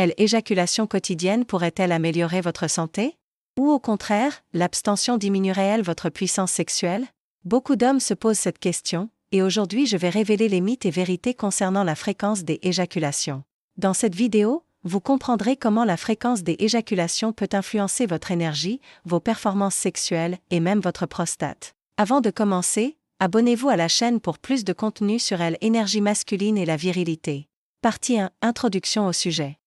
L'éjaculation quotidienne pourrait-elle améliorer votre santé? Ou au contraire, l'abstention diminuerait-elle votre puissance sexuelle? Beaucoup d'hommes se posent cette question, et aujourd'hui je vais révéler les mythes et vérités concernant la fréquence des éjaculations. Dans cette vidéo, vous comprendrez comment la fréquence des éjaculations peut influencer votre énergie, vos performances sexuelles et même votre prostate. Avant de commencer, abonnez-vous à la chaîne pour plus de contenu sur l'énergie masculine et la virilité. Partie 1. Introduction au sujet.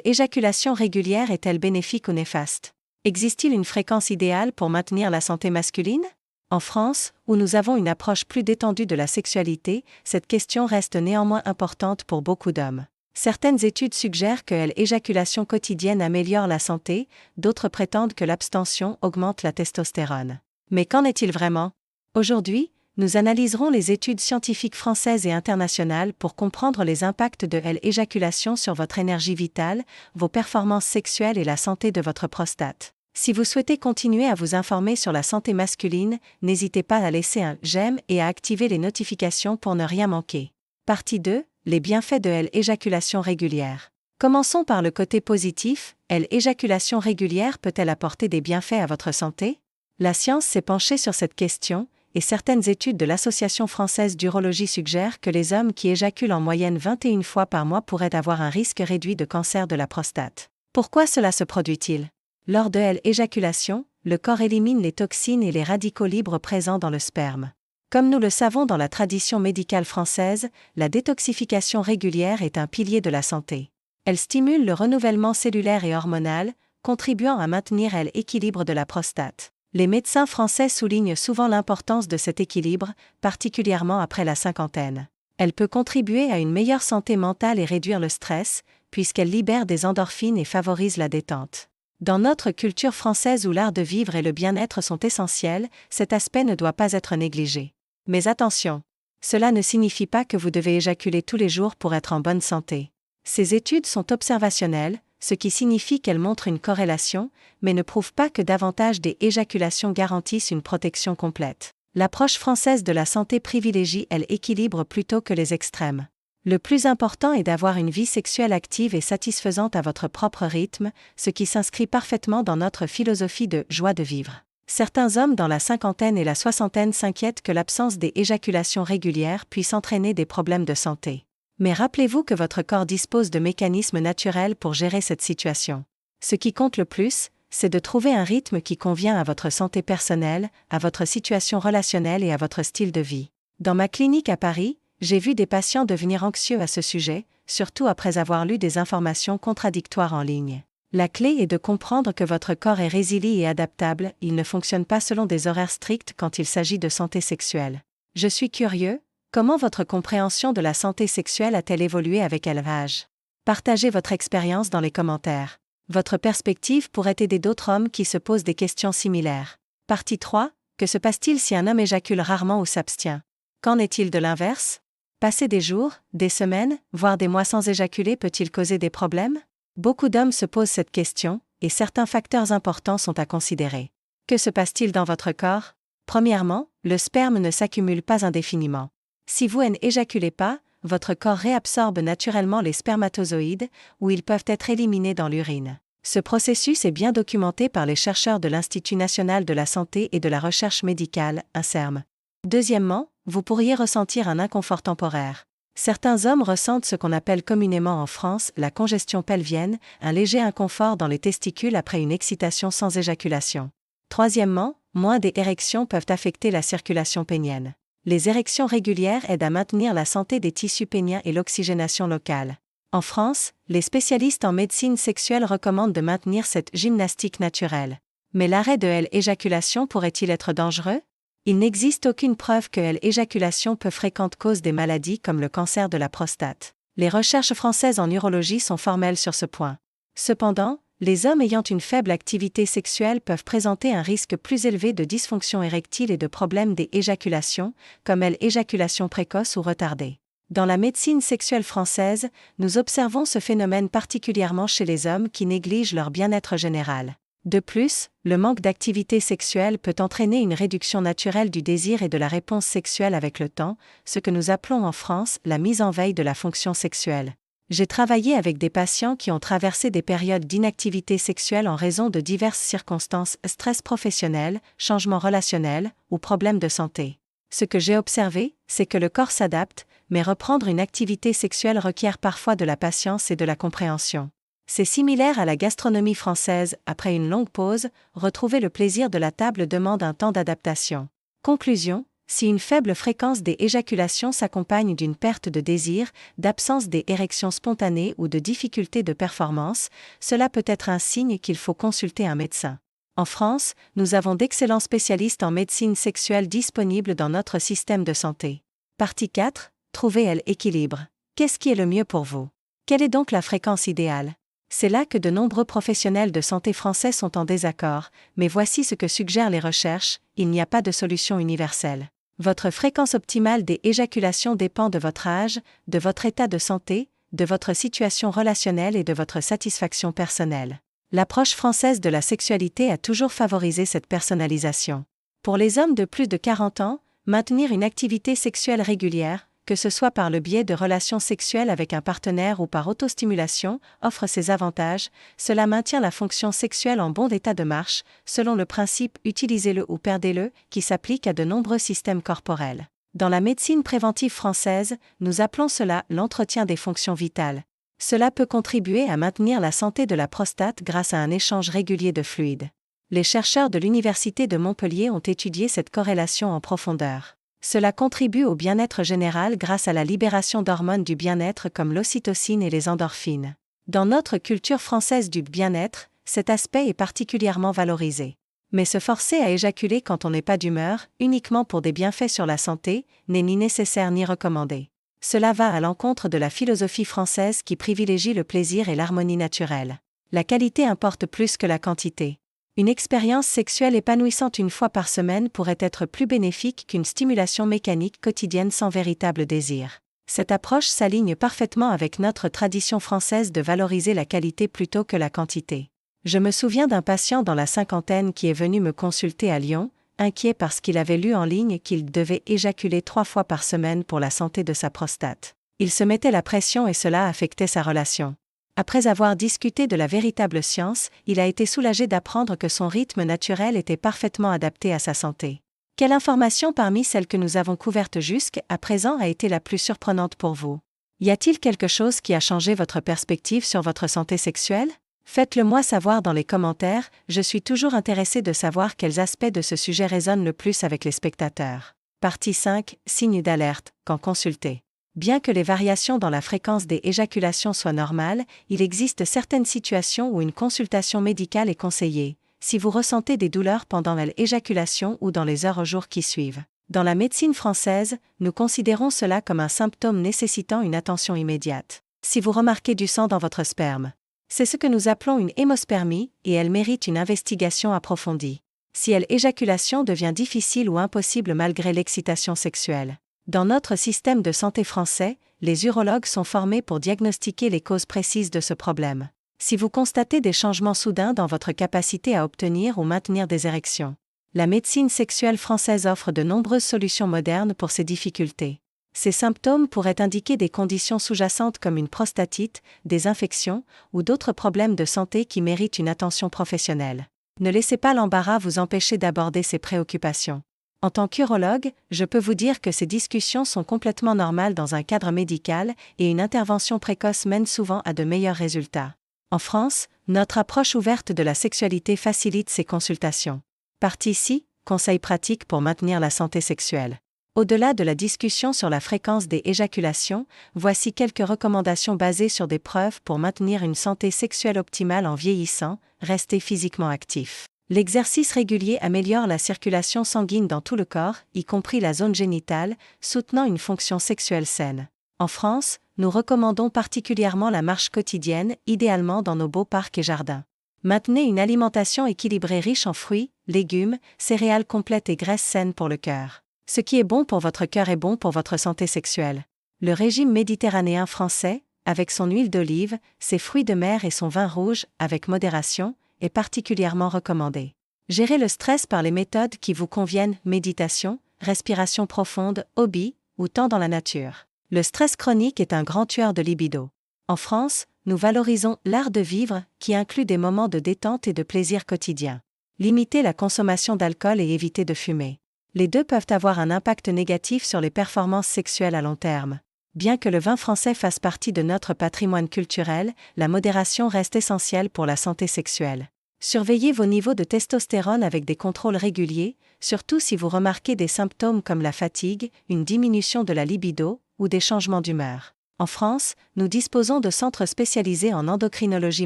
L'éjaculation régulière est-elle bénéfique ou néfaste? Existe-t-il une fréquence idéale pour maintenir la santé masculine? En France, où nous avons une approche plus détendue de la sexualité, cette question reste néanmoins importante pour beaucoup d'hommes. Certaines études suggèrent que l'éjaculation quotidienne améliore la santé, d'autres prétendent que l'abstention augmente la testostérone. Mais qu'en est-il vraiment? Aujourd'hui, nous analyserons les études scientifiques françaises et internationales pour comprendre les impacts de l'éjaculation sur votre énergie vitale, vos performances sexuelles et la santé de votre prostate. Si vous souhaitez continuer à vous informer sur la santé masculine, n'hésitez pas à laisser un j'aime et à activer les notifications pour ne rien manquer. Partie 2. Les bienfaits de l'éjaculation régulière. Commençons par le côté positif. L'éjaculation régulière peut-elle apporter des bienfaits à votre santé? La science s'est penchée sur cette question, et certaines études de l'Association française d'urologie suggèrent que les hommes qui éjaculent en moyenne 21 fois par mois pourraient avoir un risque réduit de cancer de la prostate. Pourquoi cela se produit-il? Lors de l'éjaculation, le corps élimine les toxines et les radicaux libres présents dans le sperme. Comme nous le savons dans la tradition médicale française, la détoxification régulière est un pilier de la santé. Elle stimule le renouvellement cellulaire et hormonal, contribuant à maintenir l'équilibre de la prostate. Les médecins français soulignent souvent l'importance de cet équilibre, particulièrement après la cinquantaine. Elle peut contribuer à une meilleure santé mentale et réduire le stress, puisqu'elle libère des endorphines et favorise la détente. Dans notre culture française où l'art de vivre et le bien-être sont essentiels, cet aspect ne doit pas être négligé. Mais attention, cela ne signifie pas que vous devez éjaculer tous les jours pour être en bonne santé. Ces études sont observationnelles, ce qui signifie qu'elles montrent une corrélation, mais ne prouvent pas que davantage d'éjaculations garantissent une protection complète. L'approche française de la santé privilégie l'équilibre plutôt que les extrêmes. Le plus important est d'avoir une vie sexuelle active et satisfaisante à votre propre rythme, ce qui s'inscrit parfaitement dans notre philosophie de joie de vivre. Certains hommes dans la cinquantaine et la soixantaine s'inquiètent que l'absence d'éjaculation régulière puisse entraîner des problèmes de santé. Mais rappelez-vous que votre corps dispose de mécanismes naturels pour gérer cette situation. Ce qui compte le plus, c'est de trouver un rythme qui convient à votre santé personnelle, à votre situation relationnelle et à votre style de vie. Dans ma clinique à Paris, j'ai vu des patients devenir anxieux à ce sujet, surtout après avoir lu des informations contradictoires en ligne. La clé est de comprendre que votre corps est résilient et adaptable, il ne fonctionne pas selon des horaires stricts quand il s'agit de santé sexuelle. Je suis curieux. Comment votre compréhension de la santé sexuelle a-t-elle évolué avec l'âge? Partagez votre expérience dans les commentaires. Votre perspective pourrait aider d'autres hommes qui se posent des questions similaires. Partie 3. Que se passe-t-il si un homme éjacule rarement ou s'abstient? Qu'en est-il de l'inverse? Passer des jours, des semaines, voire des mois sans éjaculer peut-il causer des problèmes? Beaucoup d'hommes se posent cette question, et certains facteurs importants sont à considérer. Que se passe-t-il dans votre corps? Premièrement, le sperme ne s'accumule pas indéfiniment. Si vous n'éjaculez pas, votre corps réabsorbe naturellement les spermatozoïdes, ou ils peuvent être éliminés dans l'urine. Ce processus est bien documenté par les chercheurs de l'Institut national de la santé et de la recherche médicale, INSERM. Deuxièmement, vous pourriez ressentir un inconfort temporaire. Certains hommes ressentent ce qu'on appelle communément en France la congestion pelvienne, un léger inconfort dans les testicules après une excitation sans éjaculation. Troisièmement, moins d'érections peuvent affecter la circulation pénienne. Les érections régulières aident à maintenir la santé des tissus péniens et l'oxygénation locale. En France, les spécialistes en médecine sexuelle recommandent de maintenir cette gymnastique naturelle. Mais l'arrêt de l'éjaculation pourrait-il être dangereux? Il n'existe aucune preuve que l'éjaculation peu fréquente cause des maladies comme le cancer de la prostate. Les recherches françaises en urologie sont formelles sur ce point. Cependant, les hommes ayant une faible activité sexuelle peuvent présenter un risque plus élevé de dysfonction érectile et de problèmes d'éjaculation, comme l'éjaculation précoce ou retardée. Dans la médecine sexuelle française, nous observons ce phénomène particulièrement chez les hommes qui négligent leur bien-être général. De plus, le manque d'activité sexuelle peut entraîner une réduction naturelle du désir et de la réponse sexuelle avec le temps, ce que nous appelons en France la mise en veille de la fonction sexuelle. J'ai travaillé avec des patients qui ont traversé des périodes d'inactivité sexuelle en raison de diverses circonstances, stress professionnel, changements relationnels ou problèmes de santé. Ce que j'ai observé, c'est que le corps s'adapte, mais reprendre une activité sexuelle requiert parfois de la patience et de la compréhension. C'est similaire à la gastronomie française, après une longue pause, retrouver le plaisir de la table demande un temps d'adaptation. Conclusion, si une faible fréquence des éjaculations s'accompagne d'une perte de désir, d'absence des érections spontanées ou de difficultés de performance, cela peut être un signe qu'il faut consulter un médecin. En France, nous avons d'excellents spécialistes en médecine sexuelle disponibles dans notre système de santé. Partie 4. Trouvez l'équilibre. Qu'est-ce qui est le mieux pour vous? Quelle est donc la fréquence idéale? C'est là que de nombreux professionnels de santé français sont en désaccord, mais voici ce que suggèrent les recherches, il n'y a pas de solution universelle. Votre fréquence optimale des éjaculations dépend de votre âge, de votre état de santé, de votre situation relationnelle et de votre satisfaction personnelle. L'approche française de la sexualité a toujours favorisé cette personnalisation. Pour les hommes de plus de 40 ans, maintenir une activité sexuelle régulière, que ce soit par le biais de relations sexuelles avec un partenaire ou par autostimulation, offre ses avantages. Cela maintient la fonction sexuelle en bon état de marche, selon le principe « utilisez-le ou perdez-le » qui s'applique à de nombreux systèmes corporels. Dans la médecine préventive française, nous appelons cela l'entretien des fonctions vitales. Cela peut contribuer à maintenir la santé de la prostate grâce à un échange régulier de fluides. Les chercheurs de l'Université de Montpellier ont étudié cette corrélation en profondeur. Cela contribue au bien-être général grâce à la libération d'hormones du bien-être comme l'ocytocine et les endorphines. Dans notre culture française du bien-être, cet aspect est particulièrement valorisé. Mais se forcer à éjaculer quand on n'est pas d'humeur, uniquement pour des bienfaits sur la santé, n'est ni nécessaire ni recommandé. Cela va à l'encontre de la philosophie française qui privilégie le plaisir et l'harmonie naturelle. La qualité importe plus que la quantité. Une expérience sexuelle épanouissante une fois par semaine pourrait être plus bénéfique qu'une stimulation mécanique quotidienne sans véritable désir. Cette approche s'aligne parfaitement avec notre tradition française de valoriser la qualité plutôt que la quantité. Je me souviens d'un patient dans la cinquantaine qui est venu me consulter à Lyon, inquiet parce qu'il avait lu en ligne qu'il devait éjaculer 3 fois par semaine pour la santé de sa prostate. Il se mettait la pression et cela affectait sa relation. Après avoir discuté de la véritable science, il a été soulagé d'apprendre que son rythme naturel était parfaitement adapté à sa santé. Quelle information parmi celles que nous avons couvertes jusqu'à présent a été la plus surprenante pour vous? Y a-t-il quelque chose qui a changé votre perspective sur votre santé sexuelle? Faites-le moi savoir dans les commentaires, je suis toujours intéressé de savoir quels aspects de ce sujet résonnent le plus avec les spectateurs. Partie 5. Signes d'alerte, quand consulter. Bien que les variations dans la fréquence des éjaculations soient normales, il existe certaines situations où une consultation médicale est conseillée, si vous ressentez des douleurs pendant l'éjaculation ou dans les heures au jour qui suivent. Dans la médecine française, nous considérons cela comme un symptôme nécessitant une attention immédiate. Si vous remarquez du sang dans votre sperme, c'est ce que nous appelons une hémospermie, et elle mérite une investigation approfondie. Si l'éjaculation devient difficile ou impossible malgré l'excitation sexuelle. Dans notre système de santé français, les urologues sont formés pour diagnostiquer les causes précises de ce problème. Si vous constatez des changements soudains dans votre capacité à obtenir ou maintenir des érections, la médecine sexuelle française offre de nombreuses solutions modernes pour ces difficultés. Ces symptômes pourraient indiquer des conditions sous-jacentes comme une prostatite, des infections ou d'autres problèmes de santé qui méritent une attention professionnelle. Ne laissez pas l'embarras vous empêcher d'aborder ces préoccupations. En tant qu'urologue, je peux vous dire que ces discussions sont complètement normales dans un cadre médical et une intervention précoce mène souvent à de meilleurs résultats. En France, notre approche ouverte de la sexualité facilite ces consultations. Partie 6. Conseils pratiques pour maintenir la santé sexuelle. Au-delà de la discussion sur la fréquence des éjaculations, voici quelques recommandations basées sur des preuves pour maintenir une santé sexuelle optimale en vieillissant. Restez physiquement actif. L'exercice régulier améliore la circulation sanguine dans tout le corps, y compris la zone génitale, soutenant une fonction sexuelle saine. En France, nous recommandons particulièrement la marche quotidienne, idéalement dans nos beaux parcs et jardins. Maintenez une alimentation équilibrée riche en fruits, légumes, céréales complètes et graisses saines pour le cœur. Ce qui est bon pour votre cœur est bon pour votre santé sexuelle. Le régime méditerranéen français, avec son huile d'olive, ses fruits de mer et son vin rouge, avec modération, est particulièrement recommandé. Gérez le stress par les méthodes qui vous conviennent, méditation, respiration profonde, hobby, ou temps dans la nature. Le stress chronique est un grand tueur de libido. En France, nous valorisons l'art de vivre, qui inclut des moments de détente et de plaisir quotidien. Limiter la consommation d'alcool et éviter de fumer. Les deux peuvent avoir un impact négatif sur les performances sexuelles à long terme. Bien que le vin français fasse partie de notre patrimoine culturel, la modération reste essentielle pour la santé sexuelle. Surveillez vos niveaux de testostérone avec des contrôles réguliers, surtout si vous remarquez des symptômes comme la fatigue, une diminution de la libido ou des changements d'humeur. En France, nous disposons de centres spécialisés en endocrinologie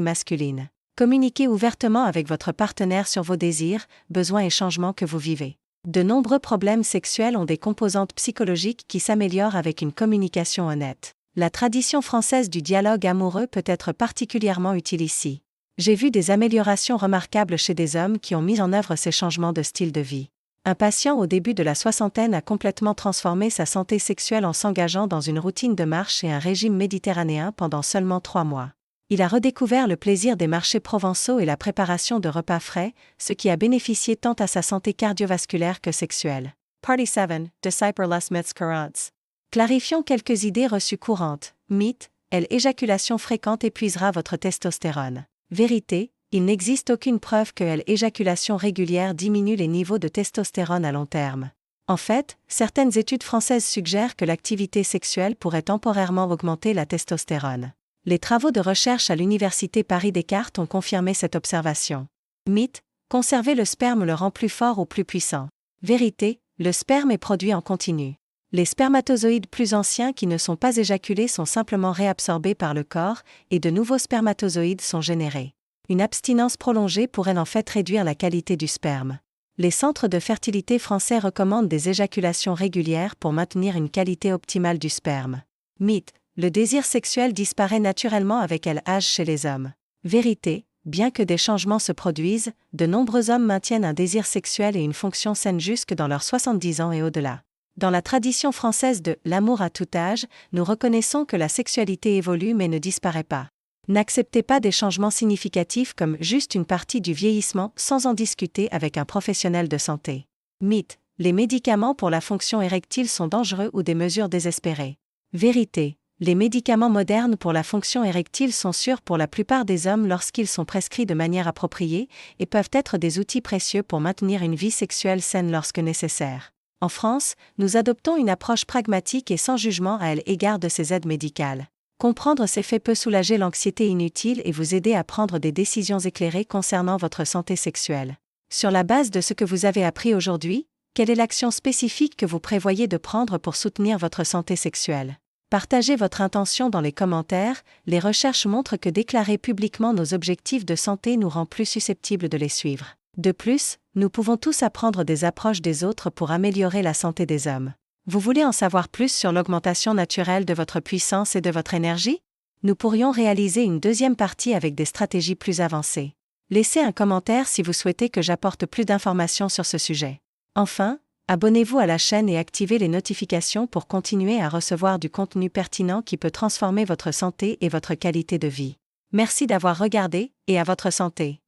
masculine. Communiquez ouvertement avec votre partenaire sur vos désirs, besoins et changements que vous vivez. De nombreux problèmes sexuels ont des composantes psychologiques qui s'améliorent avec une communication honnête. La tradition française du dialogue amoureux peut être particulièrement utile ici. J'ai vu des améliorations remarquables chez des hommes qui ont mis en œuvre ces changements de style de vie. Un patient au début de la soixantaine a complètement transformé sa santé sexuelle en s'engageant dans une routine de marche et un régime méditerranéen pendant seulement 3 mois. Il a redécouvert le plaisir des marchés provençaux et la préparation de repas frais, ce qui a bénéficié tant à sa santé cardiovasculaire que sexuelle. Party 7. Decipher myths courants. Clarifions quelques idées reçues courantes. Mythe, l'éjaculation fréquente épuisera votre testostérone. Vérité, il n'existe aucune preuve que l'éjaculation régulière diminue les niveaux de testostérone à long terme. En fait, certaines études françaises suggèrent que l'activité sexuelle pourrait temporairement augmenter la testostérone. Les travaux de recherche à l'université Paris-Descartes ont confirmé cette observation. Mythe, conserver le sperme le rend plus fort ou plus puissant. Vérité, le sperme est produit en continu. Les spermatozoïdes plus anciens qui ne sont pas éjaculés sont simplement réabsorbés par le corps, et de nouveaux spermatozoïdes sont générés. Une abstinence prolongée pourrait en fait réduire la qualité du sperme. Les centres de fertilité français recommandent des éjaculations régulières pour maintenir une qualité optimale du sperme. Mythe, le désir sexuel disparaît naturellement avec l'âge chez les hommes. Vérité, bien que des changements se produisent, de nombreux hommes maintiennent un désir sexuel et une fonction saine jusque dans leurs 70 ans et au-delà. Dans la tradition française de « l'amour à tout âge », nous reconnaissons que la sexualité évolue mais ne disparaît pas. N'acceptez pas des changements significatifs comme juste une partie du vieillissement sans en discuter avec un professionnel de santé. Mythe, les médicaments pour la fonction érectile sont dangereux ou des mesures désespérées. Vérité, les médicaments modernes pour la fonction érectile sont sûrs pour la plupart des hommes lorsqu'ils sont prescrits de manière appropriée et peuvent être des outils précieux pour maintenir une vie sexuelle saine lorsque nécessaire. En France, nous adoptons une approche pragmatique et sans jugement à l'égard de ces aides médicales. Comprendre ces faits peut soulager l'anxiété inutile et vous aider à prendre des décisions éclairées concernant votre santé sexuelle. Sur la base de ce que vous avez appris aujourd'hui, quelle est l'action spécifique que vous prévoyez de prendre pour soutenir votre santé sexuelle? Partagez votre intention dans les commentaires. Les recherches montrent que déclarer publiquement nos objectifs de santé nous rend plus susceptibles de les suivre. De plus, nous pouvons tous apprendre des approches des autres pour améliorer la santé des hommes. Vous voulez en savoir plus sur l'augmentation naturelle de votre puissance et de votre énergie? Nous pourrions réaliser une deuxième partie avec des stratégies plus avancées. Laissez un commentaire si vous souhaitez que j'apporte plus d'informations sur ce sujet. Enfin, abonnez-vous à la chaîne et activez les notifications pour continuer à recevoir du contenu pertinent qui peut transformer votre santé et votre qualité de vie. Merci d'avoir regardé, et à votre santé.